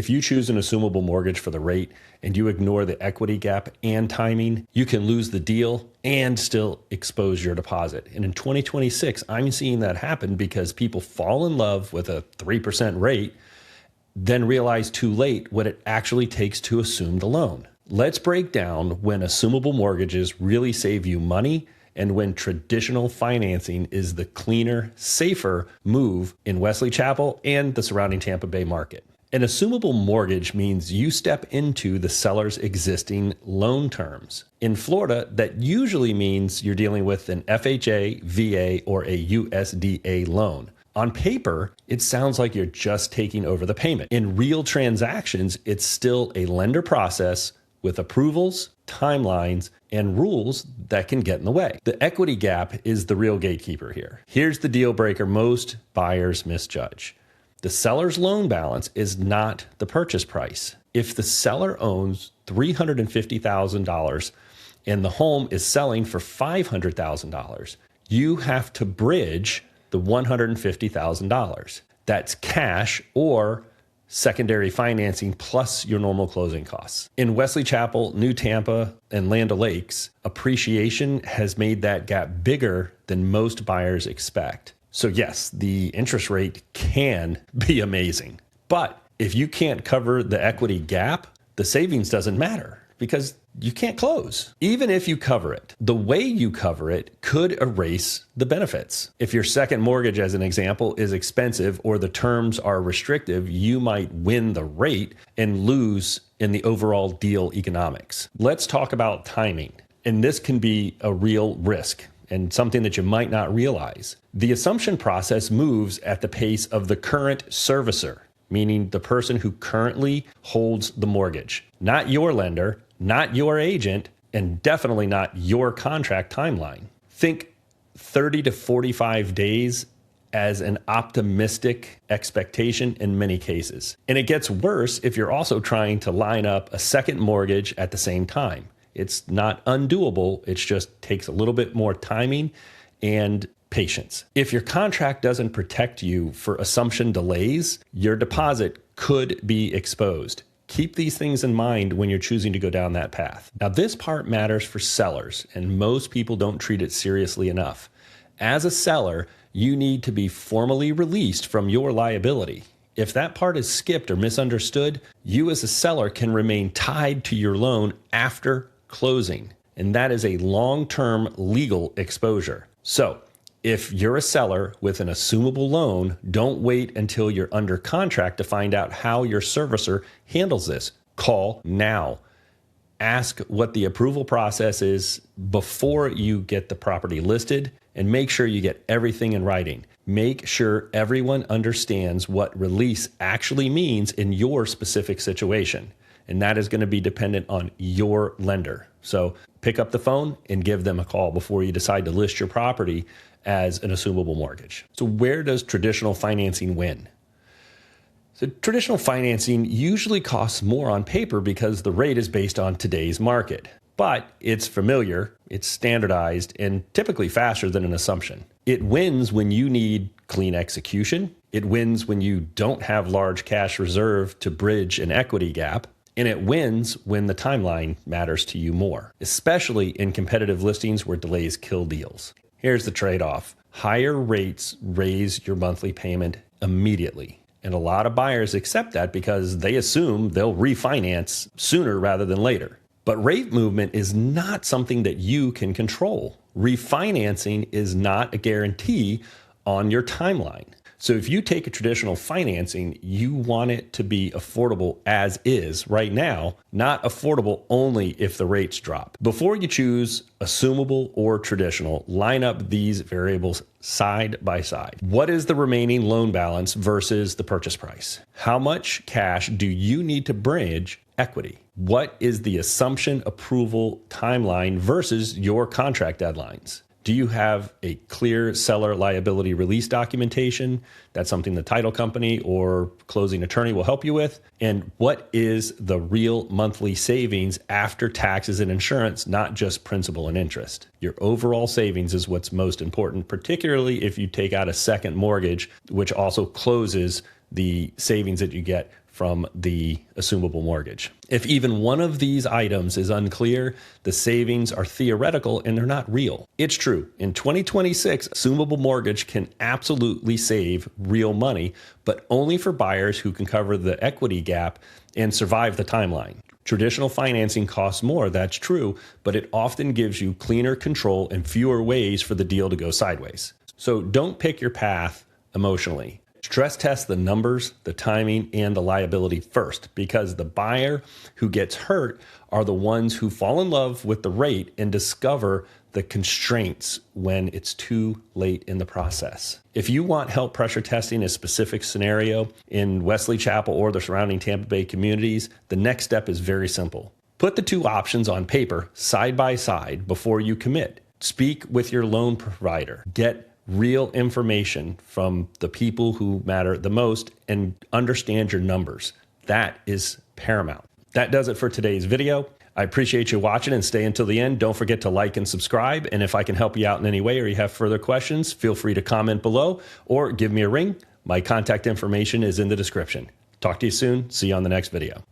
If you choose an assumable mortgage for the rate and you ignore the equity gap and timing, you can lose the deal and still expose your deposit. And in 2026, I'm seeing that happen because people fall in love with a 3% rate, then realize too late what it actually takes to assume the loan. Let's break down when assumable mortgages really save you money and when traditional financing is the cleaner, safer move in Wesley Chapel and the surrounding Tampa Bay market. An assumable mortgage means you step into the seller's existing loan terms. In Florida, that usually means you're dealing with an FHA, VA, or a USDA loan. On paper, it sounds like you're just taking over the payment. In real transactions, it's still a lender process with approvals, timelines, and rules that can get in the way. The equity gap is the real gatekeeper here. Here's the deal breaker most buyers misjudge. The seller's loan balance is not the purchase price. If the seller owns $350,000 and the home is selling for $500,000, you have to bridge the $150,000. That's cash or secondary financing plus your normal closing costs. In Wesley Chapel, New Tampa, and Land O'Lakes, appreciation has made that gap bigger than most buyers expect. So yes, the interest rate can be amazing. But if you can't cover the equity gap, the savings doesn't matter because you can't close. Even if you cover it, the way you cover it could erase the benefits. If your second mortgage, as an example, is expensive or the terms are restrictive, you might win the rate and lose in the overall deal economics. Let's talk about timing. And this can be a real risk and something that you might not realize. The assumption process moves at the pace of the current servicer, meaning the person who currently holds the mortgage, not your lender, not your agent, and definitely not your contract timeline. Think 30 to 45 days as an optimistic expectation in many cases. And it gets worse if you're also trying to line up a second mortgage at the same time. It's not undoable. It just takes a little bit more timing and patience. If your contract doesn't protect you for assumption delays, your deposit could be exposed. Keep these things in mind when you're choosing to go down that path. Now, this part matters for sellers, and most people don't treat it seriously enough. As a seller, you need to be formally released from your liability. If that part is skipped or misunderstood, you as a seller can remain tied to your loan after closing, and that is a long-term legal exposure. So, if you're a seller with an assumable loan, don't wait until you're under contract to find out how your servicer handles this. Call now. Ask what the approval process is before you get the property listed, and make sure you get everything in writing. Make sure everyone understands what release actually means in your specific situation. And that is going to be dependent on your lender. So pick up the phone and give them a call before you decide to list your property as an assumable mortgage. So where does traditional financing win? So traditional financing usually costs more on paper because the rate is based on today's market. But it's familiar, it's standardized, and typically faster than an assumption. It wins when you need clean execution. It wins when you don't have large cash reserve to bridge an equity gap. And it wins when the timeline matters to you more, especially in competitive listings where delays kill deals. Here's the trade-off. Higher rates raise your monthly payment immediately. And a lot of buyers accept that because they assume they'll refinance sooner rather than later. But rate movement is not something that you can control. Refinancing is not a guarantee on your timeline. So if you take a traditional financing, you want it to be affordable as is right now, not affordable only if the rates drop. Before you choose assumable or traditional, line up these variables side by side. What is the remaining loan balance versus the purchase price? How much cash do you need to bridge equity? What is the assumption approval timeline versus your contract deadlines? Do you have a clear seller liability release documentation? That's something the title company or closing attorney will help you with. And what is the real monthly savings after taxes and insurance, not just principal and interest? Your overall savings is what's most important, particularly if you take out a second mortgage, which also closes the savings that you get from the assumable mortgage. If even one of these items is unclear, the savings are theoretical and they're not real. It's true. In 2026, assumable mortgage can absolutely save real money, but only for buyers who can cover the equity gap and survive the timeline. Traditional financing costs more, that's true, but it often gives you cleaner control and fewer ways for the deal to go sideways. So don't pick your path emotionally. Stress test the numbers, the timing, and the liability first, because the buyer who gets hurt are the ones who fall in love with the rate and discover the constraints when it's too late in the process. If you want help pressure testing a specific scenario in Wesley Chapel or the surrounding Tampa Bay communities, the next step is very simple. Put the two options on paper side by side before you commit. Speak with your loan provider. Get real information from the people who matter the most and understand your numbers. That is paramount. That does it for today's video. I appreciate you watching and stay until the end. Don't forget to like and subscribe. And if I can help you out in any way or you have further questions, feel free to comment below or give me a ring. My contact information is in the description. Talk to you soon. See you on the next video.